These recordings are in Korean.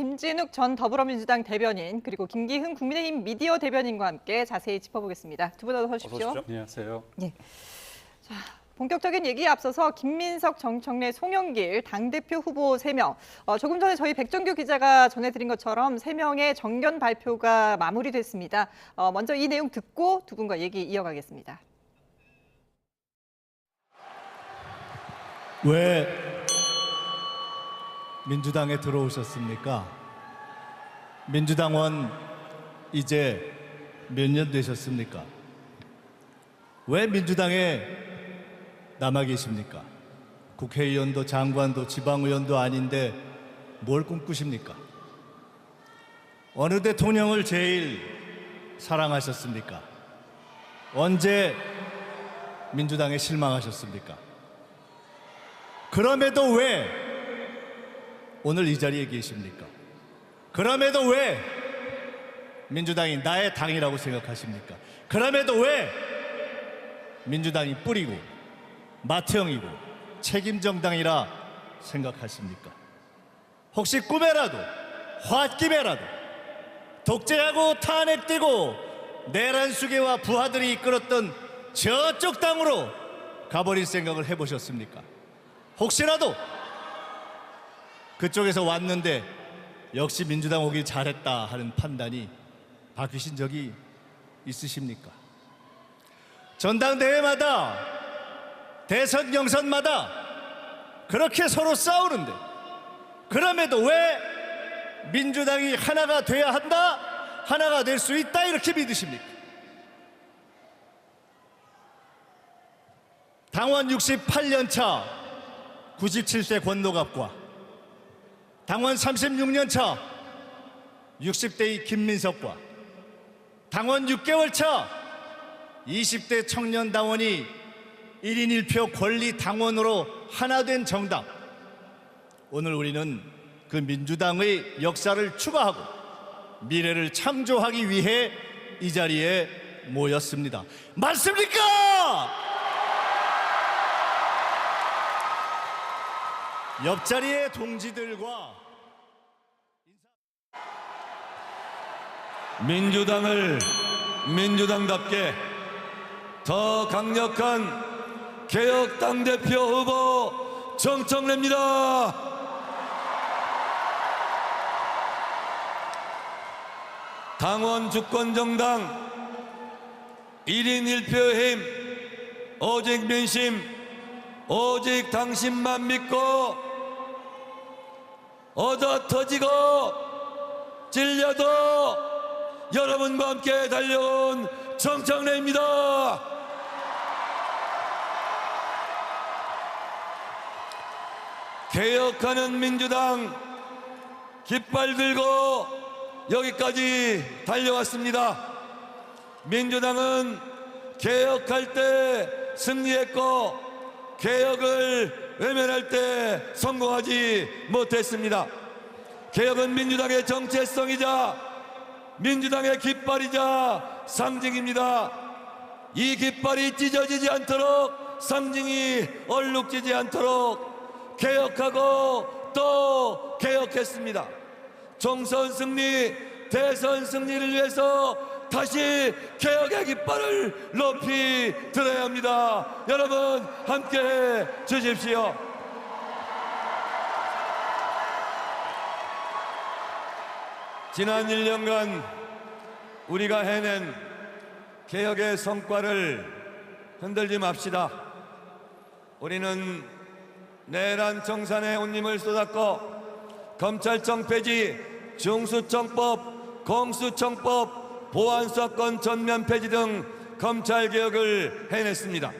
김진욱 전 더불어민주당 대변인 그리고 김기흥 국민의힘 미디어 대변인과 함께 자세히 짚어보겠습니다. 두 분 어서 오십시오. 안녕하세요. 예. 자, 본격적인 얘기에 앞서서 김민석, 정청래, 송영길 당대표 후보 3명. 조금 전에 저희 백정규 기자가 전해드린 것처럼 3명의 정견 발표가 마무리됐습니다. 먼저 이 내용 듣고 두 분과 얘기 이어가겠습니다. 왜 민주당에 들어오셨습니까? 민주당원 이제 몇 년 되셨습니까? 왜 민주당에 남아 계십니까? 국회의원도 장관도 지방의원도 아닌데 뭘 꿈꾸십니까? 어느 대통령을 제일 사랑하셨습니까? 언제 민주당에 실망하셨습니까? 그럼에도 왜 오늘 이 자리에 계십니까? 그럼에도 왜 민주당이 나의 당이라고 생각하십니까? 그럼에도 왜 민주당이 뿌리고 맏형이고 책임정당이라 생각하십니까? 혹시 꿈에라도 홧김에라도 독재하고 탄핵되고 내란수계와 부하들이 이끌었던 저쪽 당으로 가버릴 생각을 해보셨습니까? 혹시라도 그쪽에서 왔는데 역시 민주당 오길 잘했다 하는 판단이 바뀌신 적이 있으십니까? 전당대회마다 대선 경선마다 그렇게 서로 싸우는데 그럼에도 왜 민주당이 하나가 돼야 한다, 하나가 될 수 있다 이렇게 믿으십니까? 당원 68년 차 97세 권노갑과 당원 36년 차 60대의 김민석과 당원 6개월 차 20대 청년 당원이 1인 1표 권리 당원으로 하나 된 정당. 오늘 우리는 그 민주당의 역사를 추가하고 미래를 창조하기 위해 이 자리에 모였습니다. 맞습니까? 옆자리의 동지들과 민주당을 민주당답게 더 강력한 개혁 당대표 후보 정청래입니다. 당원 주권 정당 1인 1표 힘 오직 민심 오직 당신만 믿고 얻어 터지고 찔려도 여러분과 함께 달려온 정청래입니다. 개혁하는 민주당 깃발 들고 여기까지 달려왔습니다. 민주당은 개혁할 때 승리했고 개혁을 외면할 때 성공하지 못했습니다. 개혁은 민주당의 정체성이자 민주당의 깃발이자 상징입니다. 이 깃발이 찢어지지 않도록 상징이 얼룩지지 않도록 개혁하고 또 개혁했습니다. 총선 승리, 대선 승리를 위해서 다시 개혁의 깃발을 높이 들어야 합니다. 여러분 함께해 주십시오. 지난 1년간 우리가 해낸 개혁의 성과를 흔들지 맙시다. 우리는 내란 청산에 온 힘을 쏟았고 검찰청 폐지, 중수청법, 공수청법, 보안수사권 전면 폐지 등 검찰개혁을 해냈습니다.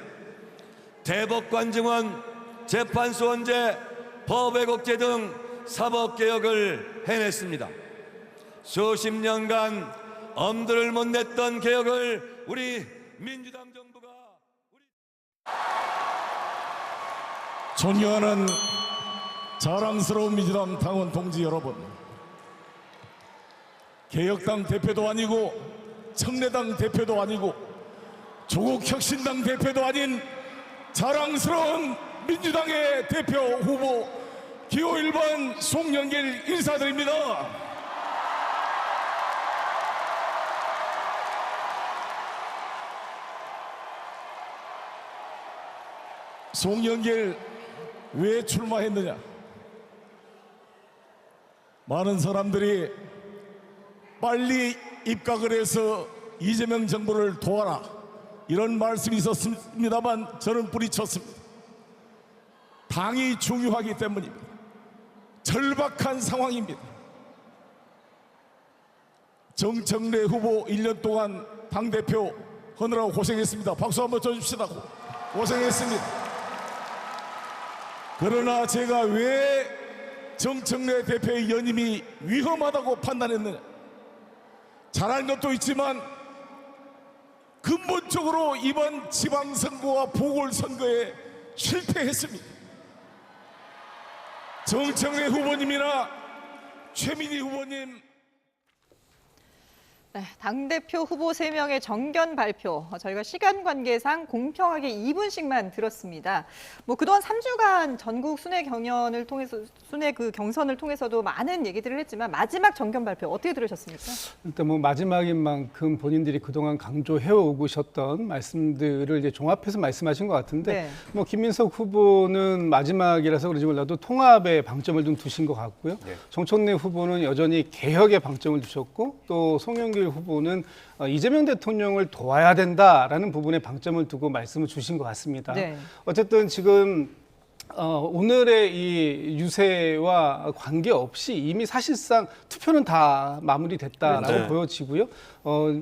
대법관 증원, 재판소 원제, 법외국제 등 사법개혁을 해냈습니다. 수십 년간 엄두를 못 냈던 개혁을 우리 민주당 정부가 존경하는 자랑스러운 민주당 당원 동지 여러분, 개혁당 대표도 아니고 청래당 대표도 아니고 조국혁신당 대표도 아닌 자랑스러운 민주당의 대표 후보 기호 1번 송영길 인사드립니다. 송영길 왜 출마했느냐? 많은 사람들이 빨리 입각을 해서 이재명 정부를 도와라 이런 말씀이 있었습니다만 저는 뿌리쳤습니다. 당이 중요하기 때문입니다. 절박한 상황입니다. 정청래 후보 1년 동안 당대표 하느라고 고생했습니다. 박수 한번 쳐줍시다. 고생했습니다. 그러나 제가 왜 정청래 대표의 연임이 위험하다고 판단했느냐? 잘한 것도 있지만 근본적으로 이번 지방선거와 보궐선거에 실패했습니다. 정청래 후보님이나 최민희 후보님 네, 당대표 후보 3명의 정견 발표, 저희가 시간 관계상 공평하게 2분씩만 들었습니다. 뭐 그동안 3주간 전국 순회 경연을 통해서, 순회 그 경선을 통해서도 많은 얘기들을 했지만 마지막 정견 발표 어떻게 들으셨습니까? 일단 뭐 마지막인 만큼 본인들이 그동안 강조해 오셨던 말씀들을 이제 종합해서 말씀하신 것 같은데, 네. 뭐 김민석 후보는 마지막이라서 그런지 몰라도 통합에 방점을 좀 두신 것 같고요. 정청래 후보는 여전히 개혁에 방점을 두셨고, 또 송영길 후보는 이재명 대통령을 도와야 된다라는 부분에 방점을 두고 말씀을 주신 것 같습니다. 네. 어쨌든 지금 오늘의 이 유세와 관계없이 이미 사실상 투표는 다 마무리됐다라고 네. 보여지고요.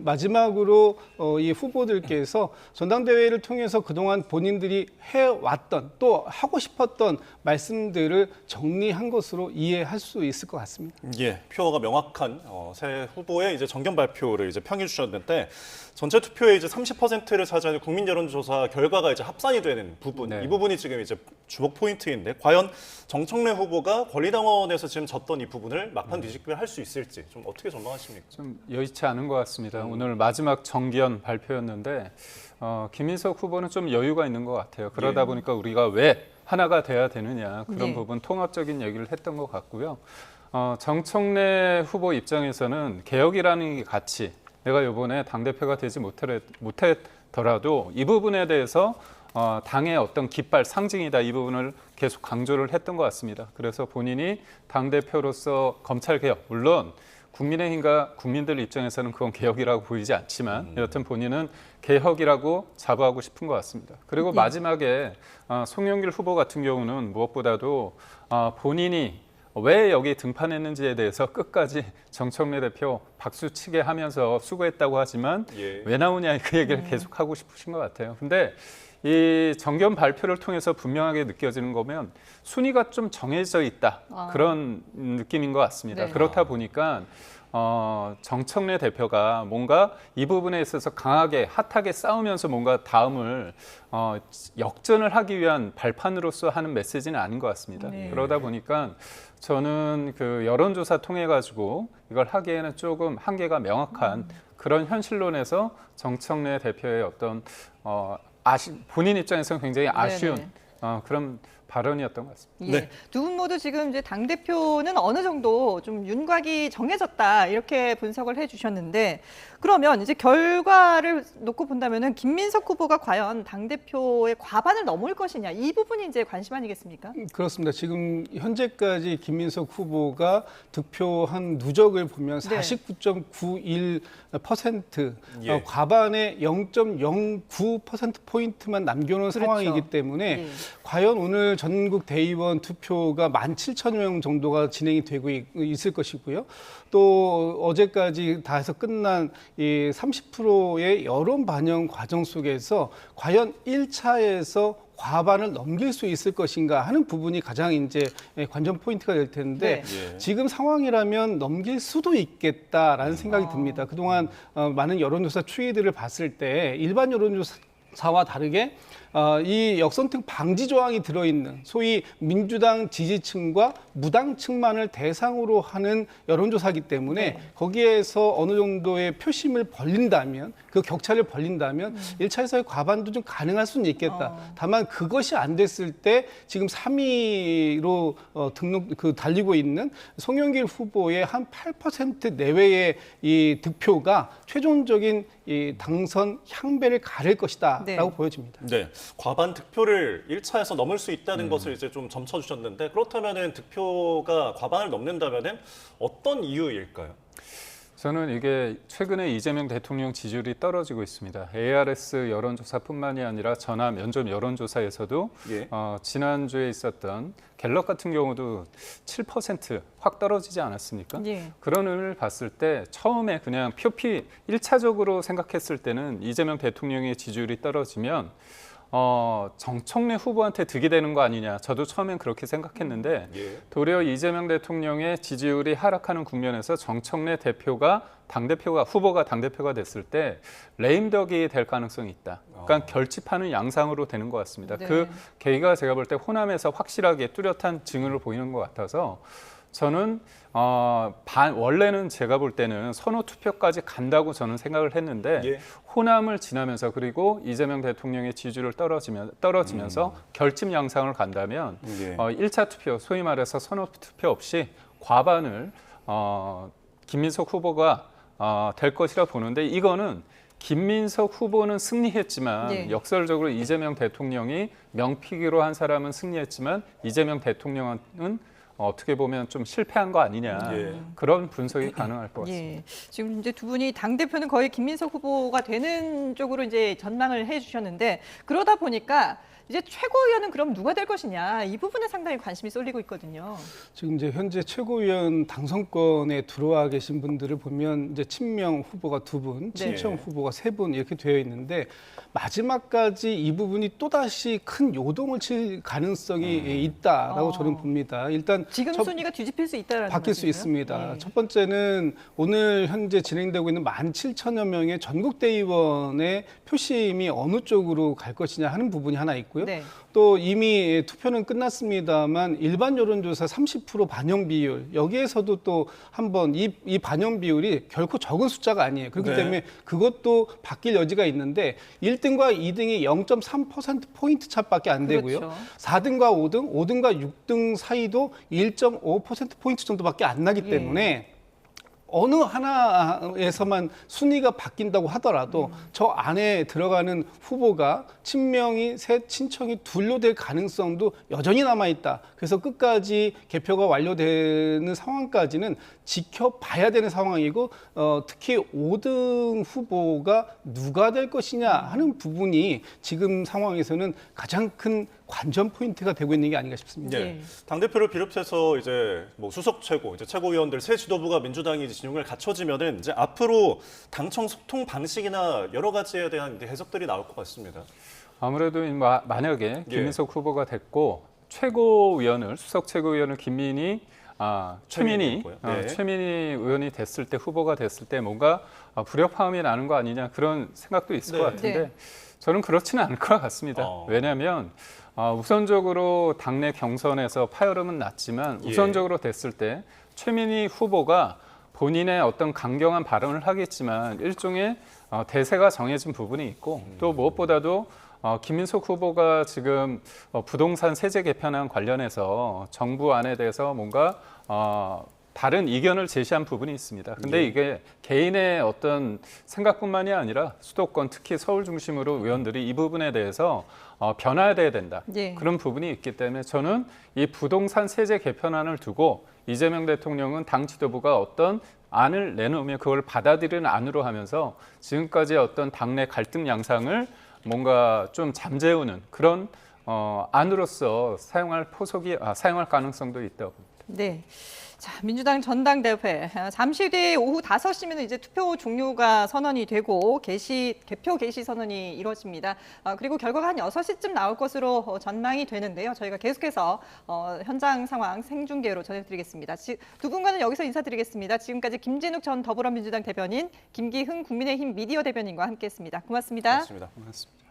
마지막으로 이 후보들께서 전당대회를 통해서 그동안 본인들이 해왔던 또 하고 싶었던 말씀들을 정리한 것으로 이해할 수 있을 것 같습니다. 예, 표가 명확한 새 후보의 이제 정견 발표를 이제 평해 주셨는데 전체 투표의 이제 30%를 차지하는 국민 여론조사 결과가 이제 합산이 되는 부분, 네. 이 부분이 지금 이제 주목 포인트인데 과연 정청래 후보가 권리당원에서 지금 졌던 이 부분을 막판 뒤집기를 할 수 있을지 좀 어떻게 전망하십니까? 좀 여의치 않은 것 같습니다. 오늘 마지막 정견 발표였는데 김민석 후보는 좀 여유가 있는 것 같아요. 그러다 보니까 우리가 왜 하나가 돼야 되느냐 그런 네. 부분 통합적인 얘기를 했던 것 같고요. 정청래 후보 입장에서는 개혁이라는 게 같이 내가 이번에 당대표가 되지 못했더라도 이 부분에 대해서 당의 어떤 깃발 상징이다 이 부분을 계속 강조를 했던 것 같습니다. 그래서 본인이 당대표로서 검찰개혁, 물론 국민의힘과 국민들 입장에서는 그건 개혁이라고 보이지 않지만 여튼 본인은 개혁이라고 자부하고 싶은 것 같습니다. 그리고 마지막에 송영길 후보 같은 경우는 무엇보다도 본인이 왜 여기 등판했는지에 대해서 끝까지 정청래 대표 박수치게 하면서 수고했다고 하지만 예. 왜 나오냐 그 얘기를 계속 하고 싶으신 것 같아요. 근데 이 정견 발표를 통해서 분명하게 느껴지는 거면 순위가 좀 정해져 있다 그런 느낌인 것 같습니다. 네. 그렇다 보니까 정청래 대표가 뭔가 이 부분에 있어서 강하게 핫하게 싸우면서 뭔가 다음을 역전을 하기 위한 발판으로서 하는 메시지는 아닌 것 같습니다. 네. 그러다 보니까 저는 그 여론조사 통해 가지고 이걸 하기에는 조금 한계가 명확한 그런 현실론에서 정청래 대표의 어떤 본인 입장에서는 굉장히 아쉬운 네네. 그런 발언이었던 것 같습니다. 예. 네. 두 분 모두 지금 이제 당대표는 어느 정도 좀 윤곽이 정해졌다 이렇게 분석을 해주셨는데 그러면 이제 결과를 놓고 본다면은 김민석 후보가 과연 당대표의 과반을 넘을 것이냐 이 부분이 이제 관심 아니겠습니까? 그렇습니다. 지금 현재까지 김민석 후보가 득표한 누적을 보면 네. 49.91% 예. 과반의 0.09%포인트만 남겨놓은 그렇죠. 상황이기 때문에 예. 과연 오늘 전국 대의원 투표가 17,000여 명 정도가 진행이 되고 있을 것이고요. 또 어제까지 다 해서 끝난 이 30%의 여론 반영 과정 속에서 과연 1차에서 과반을 넘길 수 있을 것인가 하는 부분이 가장 이제 관전 포인트가 될 텐데 네. 지금 상황이라면 넘길 수도 있겠다라는 생각이 듭니다. 그동안 많은 여론조사 추이들을 봤을 때 일반 여론조사와 다르게 이 역선택 방지 조항이 들어있는 소위 민주당 지지층과 무당층만을 대상으로 하는 여론조사이기 때문에 거기에서 어느 정도의 표심을 벌린다면 그 격차를 벌린다면 1차에서의 과반도 좀 가능할 수는 있겠다. 다만 그것이 안 됐을 때 지금 3위로 달리고 있는 송영길 후보의 한 8% 내외의 이 득표가 최종적인 이 당선 향배를 가릴 것이다라고 보여집니다. 네, 과반 득표를 1차에서 넘을 수 있다는 것을 이제 좀 점쳐주셨는데 그렇다면은 득표가 과반을 넘는다면은 어떤 이유일까요? 저는 이게 최근에 이재명 대통령 지지율이 떨어지고 있습니다. ARS 여론조사뿐만이 아니라 전화 면접 여론조사에서도 예. 지난주에 있었던 갤럽 같은 경우도 7% 떨어지지 않았습니까? 예. 그런 의미를 봤을 때 처음에 그냥 표피 1차적으로 생각했을 때는 이재명 대통령의 지지율이 떨어지면 정청래 후보한테 득이 되는 거 아니냐. 저도 처음엔 그렇게 생각했는데 예. 도리어 이재명 대통령의 지지율이 하락하는 국면에서 정청래 후보가 당대표가 됐을 때 레임덕이 될 가능성이 있다. 그러니까 결집하는 양상으로 되는 것 같습니다. 네. 그 계기가 제가 볼 때 호남에서 확실하게 뚜렷한 징후를 보이는 것 같아서 저는 원래는 제가 볼 때는 선호 투표까지 간다고 저는 생각을 했는데 예. 호남을 지나면서 그리고 이재명 대통령의 지지율을 떨어지면서 결집 양상을 간다면 예. 1차 투표, 소위 말해서 선호 투표 없이 과반을 김민석 후보가 될 것이라 보는데 이거는 김민석 후보는 승리했지만 예. 역설적으로 이재명 대통령이 명피기로 한 사람은 승리했지만 이재명 대통령은 어떻게 보면 좀 실패한 거 아니냐 예. 그런 분석이 가능할 것 같습니다. 예. 지금 이제 두 분이 당 대표는 거의 김민석 후보가 되는 쪽으로 이제 전망을 해주셨는데 그러다 보니까 이제 최고위원은 그럼 누가 될 것이냐 이 부분에 상당히 관심이 쏠리고 있거든요. 지금 이제 현재 최고위원 당선권에 들어와 계신 분들을 보면 이제 친명 후보가 2분, 친청 후보가 3분 이렇게 되어 있는데 마지막까지 이 부분이 또다시 큰 요동을 칠 가능성이 있다라고 저는 봅니다. 일단 지금 순위가 뒤집힐 수 있다라는 바뀔 수 말씀이세요? 있습니다. 예. 첫 번째는 오늘 현재 진행되고 있는 17,000여 명의 전국대의원의 표심이 어느 쪽으로 갈 것이냐 하는 부분이 하나 있고요. 네. 또 이미 투표는 끝났습니다만 일반 여론조사 30% 반영 비율 여기에서도 또 한번 이 반영 비율이 결코 적은 숫자가 아니에요. 그렇기 네. 때문에 그것도 바뀔 여지가 있는데 1등과 2등이 0.3%포인트 차밖에 안 되고요. 그렇죠. 4등과 5등, 5등과 6등 사이도 1.5%포인트 정도밖에 안 나기 때문에 어느 하나에서만 순위가 바뀐다고 하더라도 저 안에 들어가는 후보가 친명이 셋, 친청이 둘로 될 가능성도 여전히 남아있다. 그래서 끝까지 개표가 완료되는 상황까지는 지켜봐야 되는 상황이고 특히 5등 후보가 누가 될 것이냐 하는 부분이 지금 상황에서는 가장 큰 관전 포인트가 되고 있는 게 아닌가 싶습니다. 예. 당대표를 비롯해서 이제 뭐 수석 최고, 이제 최고위원들 새 지도부가 민주당이 진영을 갖춰지면은 이제 앞으로 당청 소통 방식이나 여러 가지에 대한 이제 해석들이 나올 것 같습니다. 아무래도 만약에 김민석 후보가 됐고 수석 최고위원을 최민희 의원이 됐을 때 후보가 됐을 때 뭔가 불협화음이 나는 거 아니냐 그런 생각도 있을 것 같은데 네. 저는 그렇지는 않을 것 같습니다. 왜냐하면 우선적으로 당내 경선에서 파열음은 났지만 우선적으로 됐을 때 최민희 후보가 본인의 어떤 강경한 발언을 하겠지만 일종의 대세가 정해진 부분이 있고 또 무엇보다도 김민석 후보가 지금 부동산 세제 개편안 관련해서 정부 안에 대해서 뭔가 다른 이견을 제시한 부분이 있습니다. 근데 이게 개인의 어떤 생각뿐만이 아니라 수도권 특히 서울 중심으로 의원들이 이 부분에 대해서 변화돼야 된다. 그런 부분이 있기 때문에 저는 이 부동산 세제 개편안을 두고 이재명 대통령은 당 지도부가 어떤 안을 내놓으면 그걸 받아들이는 안으로 하면서 지금까지 어떤 당내 갈등 양상을 뭔가 좀 잠재우는 그런 안으로서 사용할 가능성도 있다고 봅니다. 네. 자, 민주당 전당대회 잠시 뒤 오후 5시면 이제 투표 종료가 선언이 되고 개표 개시 선언이 이루어집니다. 그리고 결과가 한 6시쯤 나올 것으로 전망이 되는데요. 저희가 계속해서 현장 상황 생중계로 전해드리겠습니다. 두 분과는 여기서 인사드리겠습니다. 지금까지 김진욱 전 더불어민주당 대변인, 김기흥 국민의힘 미디어 대변인과 함께했습니다. 고맙습니다. 고맙습니다. 고맙습니다.